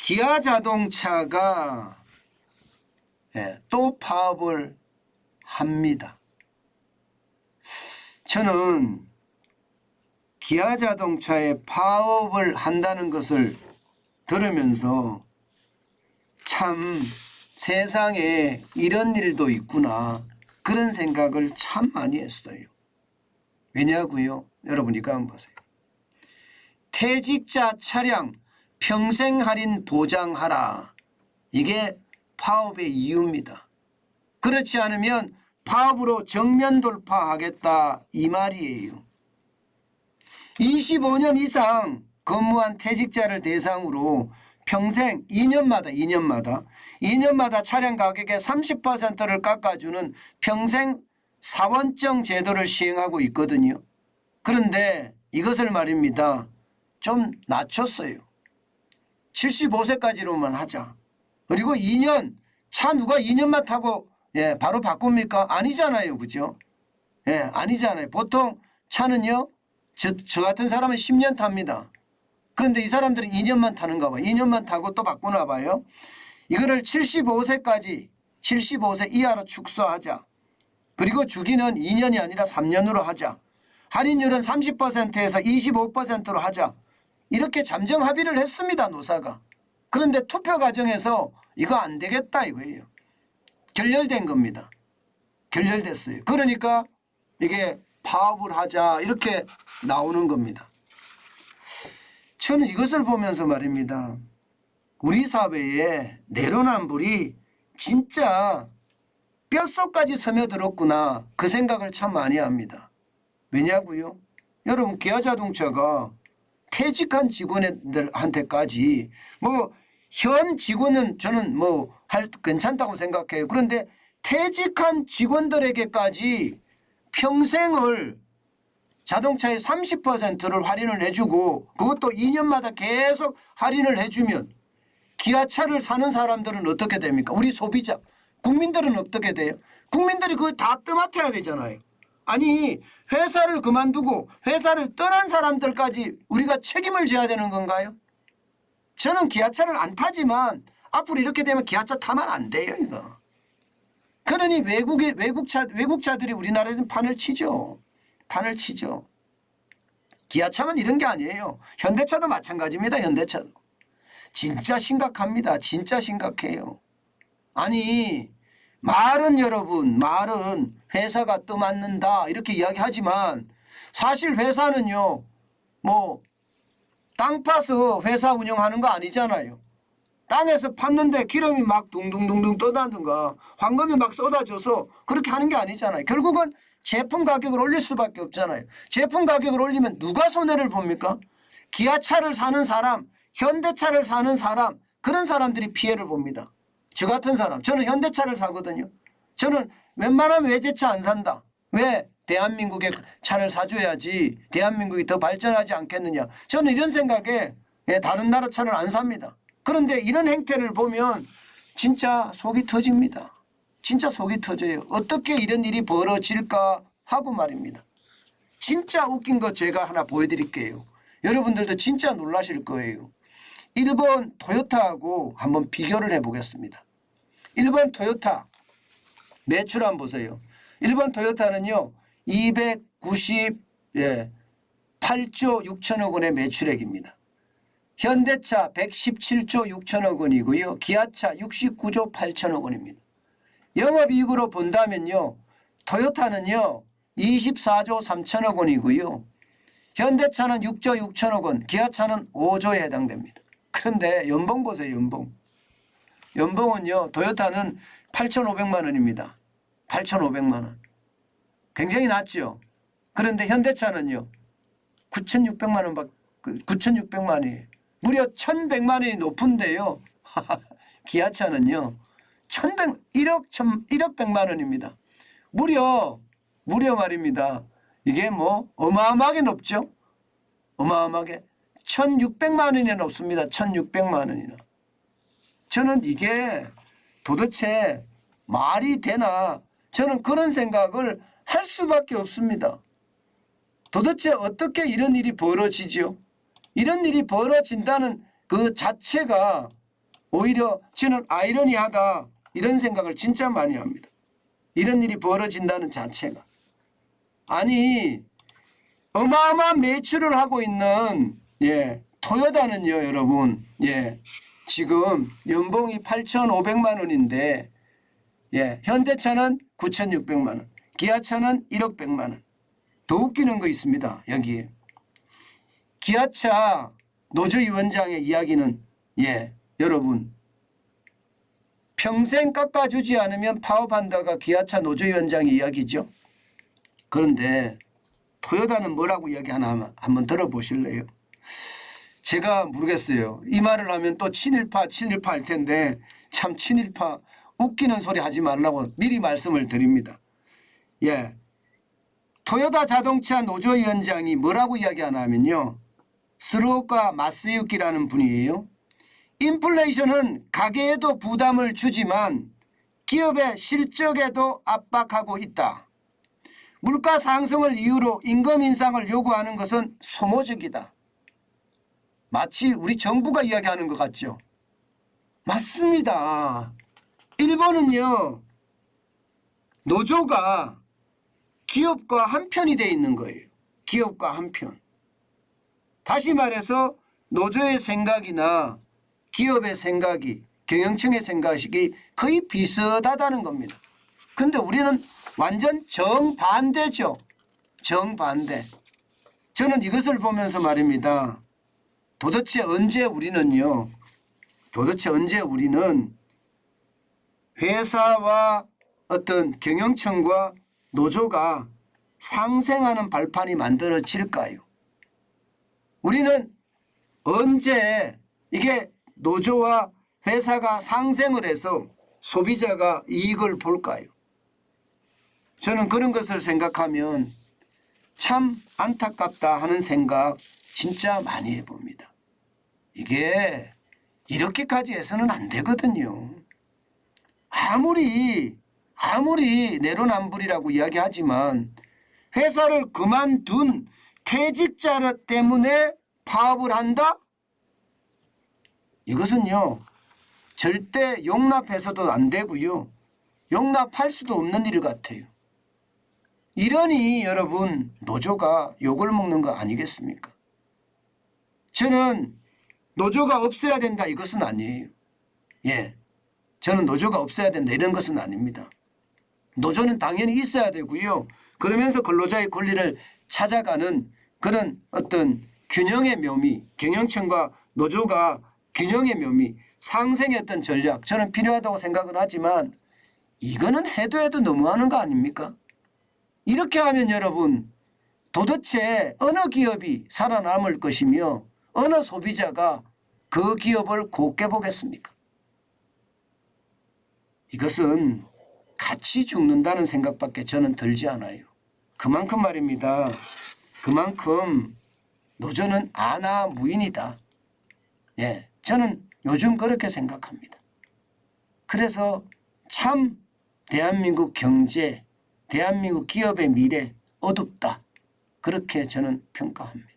기아자동차가 또 파업을 합니다. 저는 기아자동차의 파업을 한다는 것을 들으면서 참 세상에 이런 일도 있구나 그런 생각을 참 많이 했어요. 왜냐고요? 여러분 이거 한번 보세요. 퇴직자 차량 평생 할인 보장하라. 이게 파업의 이유입니다. 그렇지 않으면 파업으로 정면 돌파하겠다 이 말이에요. 25년 이상 근무한 퇴직자를 대상으로 평생 2년마다 차량 가격의 30%를 깎아주는 평생 사원증 제도를 시행하고 있거든요. 그런데 이것을 말입니다. 좀 낮췄어요. 75세까지로만 하자. 그리고 2년 차 누가 2년만 타고 바로 바꿉니까? 아니잖아요. 그죠? 아니잖아요. 보통 차는요. 저 같은 사람은 10년 탑니다. 그런데 이 사람들은 2년만 타는가 봐요. 2년만 타고 또 바꾸나 봐요. 이거를 75세까지 75세 이하로 축소하자. 그리고 주기는 2년이 아니라 3년으로 하자. 할인율은 30%에서 25%로 하자. 이렇게 잠정 합의를 했습니다. 노사가. 그런데 투표 과정에서 이거 안 되겠다 이거예요. 결렬된 겁니다. 결렬됐어요. 그러니까 이게 파업을 하자 이렇게 나오는 겁니다. 저는 이것을 보면서 말입니다. 우리 사회에 내로남불이 진짜 뼛속까지 스며들었구나 그 생각을 참 많이 합니다. 왜냐고요? 여러분 기아자동차가 퇴직한 직원들한테까지 현 직원은 저는 괜찮다고 생각해요. 그런데 퇴직한 직원들에게까지 평생을 자동차의 30%를 할인을 해주고 그것도 2년마다 계속 할인을 해주면 기아차를 사는 사람들은 어떻게 됩니까? 우리 소비자 국민들은 어떻게 돼요? 국민들이 그걸 다 떠맡아야 되잖아요. 아니 회사를 그만두고 회사를 떠난 사람들까지 우리가 책임을 져야 되는 건가요? 저는 기아차를 안 타지만 앞으로 이렇게 되면 기아차 타면 안 돼요. 이거. 그러니 외국차들이 우리나라에서 판을 치죠. 판을 치죠. 기아차만 이런 게 아니에요. 현대차도 마찬가지입니다. 현대차도. 진짜 심각합니다. 진짜 심각해요. 아니 말은 여러분 말은 회사가 떠맡는다 이렇게 이야기하지만 사실 회사는요 땅 파서 회사 운영하는 거 아니잖아요. 땅에서 팠는데 기름이 막 둥둥둥둥 떠나든가 황금이 막 쏟아져서 그렇게 하는 게 아니잖아요. 결국은 제품 가격을 올릴 수밖에 없잖아요. 제품 가격을 올리면 누가 손해를 봅니까? 기아차를 사는 사람, 현대차를 사는 사람 그런 사람들이 피해를 봅니다. 저 같은 사람 저는 현대차를 사거든요. 저는 웬만하면 외제차 안 산다. 왜? 대한민국의 차를 사줘야지 대한민국이 더 발전하지 않겠느냐. 저는 이런 생각에 다른 나라 차를 안 삽니다. 그런데 이런 행태를 보면 진짜 속이 터집니다. 진짜 속이 터져요. 어떻게 이런 일이 벌어질까 하고 말입니다. 진짜 웃긴 거 제가 하나 보여드릴게요. 여러분들도 진짜 놀라실 거예요. 일본 토요타하고 한번 비교를 해보겠습니다. 일본 토요타 매출 한번 보세요. 일본 토요타는요 298조 6천억 원의 매출액입니다. 현대차 117조 6천억 원이고요. 기아차 69조 8천억 원입니다. 영업이익으로 본다면요. 토요타는요. 24조 3천억 원이고요. 현대차는 6조 6천억 원, 기아차는 5조에 해당됩니다. 그런데 연봉 보세요. 연봉은요. 토요타는 8,500만 원입니다. 8,500만 원. 굉장히 낮죠. 그런데 현대차는요. 9,600만 원, 9,600만 원이에요. 무려 1,100만 원이 높은데요. 기아차는요. 1억 100만 원입니다. 무려 말입니다. 이게 어마어마하게 높죠. 어마어마하게 1,600만 원이나 높습니다. 1,600만 원이나. 저는 이게 도대체 말이 되나 저는 그런 생각을 할 수밖에 없습니다. 도대체 어떻게 이런 일이 벌어지죠? 이런 일이 벌어진다는 그 자체가 오히려 저는 아이러니하다 이런 생각을 진짜 많이 합니다. 이런 일이 벌어진다는 자체가. 아니 어마어마한 매출을 하고 있는 토요타는요 여러분 지금 연봉이 8,500만 원인데 현대차는 9,600만 원, 기아차는 1억 100만 원. 더 웃기는 거 있습니다. 여기에 기아차 노조위원장의 이야기는 여러분 평생 깎아주지 않으면 파업한다가 기아차 노조위원장의 이야기죠. 그런데 토요타는 뭐라고 이야기하나 한번 들어보실래요? 제가 모르겠어요. 이 말을 하면 또 친일파 할 텐데 참 친일파 웃기는 소리 하지 말라고 미리 말씀을 드립니다. 토요타 자동차 노조위원장이 뭐라고 이야기하나 하면요. 스루오카 마스유키라는 분이에요. 인플레이션은 가계에도 부담을 주지만 기업의 실적에도 압박하고 있다. 물가 상승을 이유로 임금 인상을 요구하는 것은 소모적이다. 마치 우리 정부가 이야기하는 것 같죠. 맞습니다. 일본은요. 노조가 기업과 한편이 돼 있는 거예요. 기업과 한편. 다시 말해서 노조의 생각이나 기업의 생각이 경영층의 생각이 거의 비슷하다는 겁니다. 그런데 우리는 완전 정반대죠. 정반대. 저는 이것을 보면서 말입니다. 도대체 언제 우리는 회사와 어떤 경영층과 노조가 상생하는 발판이 만들어질까요? 우리는 언제 이게 노조와 회사가 상생을 해서 소비자가 이익을 볼까요? 저는 그런 것을 생각하면 참 안타깝다 하는 생각 진짜 많이 해봅니다. 이게 이렇게까지 해서는 안 되거든요. 아무리 내로남불이라고 이야기하지만 회사를 그만둔 퇴직자 때문에 파업을 한다? 이것은요 절대 용납해서도 안 되고요. 용납할 수도 없는 일 같아요. 이러니 여러분 노조가 욕을 먹는 거 아니겠습니까? 저는 노조가 없어야 된다 이것은 아니에요. 저는 노조가 없어야 된다 이런 것은 아닙니다. 노조는 당연히 있어야 되고요. 그러면서 근로자의 권리를 찾아가는 그런 어떤 균형의 묘미, 경영층과 노조가 균형의 묘미, 상생의 어떤 전략 저는 필요하다고 생각을 하지만 이거는 해도 너무하는 거 아닙니까? 이렇게 하면 여러분 도대체 어느 기업이 살아남을 것이며 어느 소비자가 그 기업을 곱게 보겠습니까? 이것은 같이 죽는다는 생각밖에 저는 들지 않아요. 그만큼 말입니다. 그만큼 노조는 아나무인이다. 저는 요즘 그렇게 생각합니다. 그래서 참 대한민국 경제, 대한민국 기업의 미래 어둡다. 그렇게 저는 평가합니다.